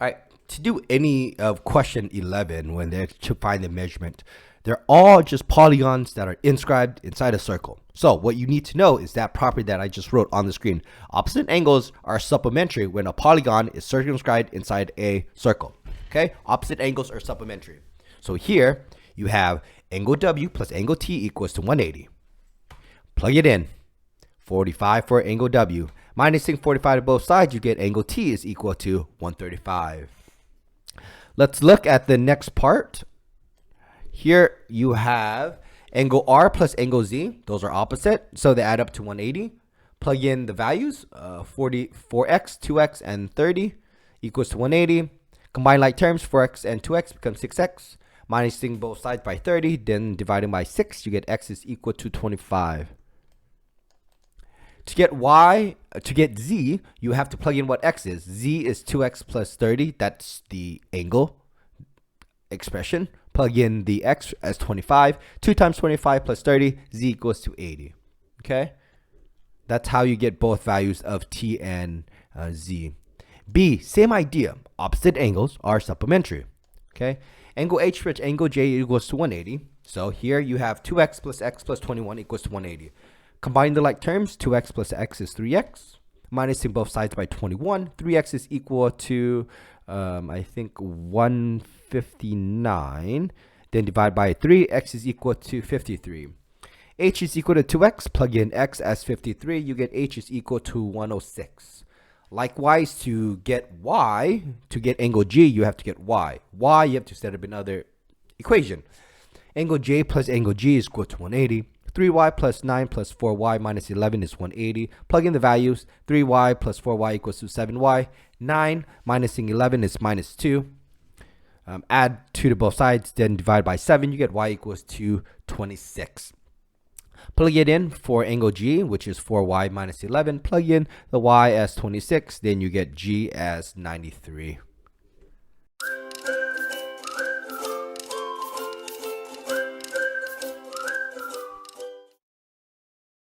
All right, to do any of question 11 when they're to find the measurement, they're all just polygons that are inscribed inside a circle. So what you need to know is that property that I just wrote on the screen. Opposite angles are supplementary when a polygon is circumscribed inside a circle. Okay, opposite angles are supplementary. So here you have angle W plus angle T equals to 180. Plug it in. 45 for angle W. Minusing 45 to both sides, you get angle T is equal to 135. Let's look at the next part. Here you have angle R plus angle Z. Those are opposite, so they add up to 180. Plug in the values, 4x, 2x, and 30 equals to 180. Combine like terms, 4x and 2x become 6x. Minusing both sides by 30, then dividing by 6, you get x is equal to 25. To get z, you have to plug in what x is. Z is 2x plus 30. That's the angle expression. Plug in the x as 25. 2 times 25 plus 30, z equals to 80. Okay? That's how you get both values of t and z. B, same idea. Opposite angles are supplementary. Okay? Angle h plus angle j equals to 180. So here you have 2x plus 21 equals to 180. Combine the like terms, 2x plus x is 3x. Minusing both sides by 21. 3x is equal to, I think, 159. Then divide by 3, x is equal to 53. H is equal to 2x. Plug in x as 53. You get h is equal to 106. Likewise, to get y, to get angle G, you have to get y. Y, you have to set up another equation. Angle J plus angle G is equal to 180. 3y plus 9 plus 4y minus 11 is 180. Plug in the values. 3y plus 4y equals to 7y. 9 minusing 11 is minus 2. Add 2 to both sides, then divide by 7. You get y equals to 26. Plug it in for angle G, which is 4y minus 11. Plug in the y as 26. Then you get G as 93.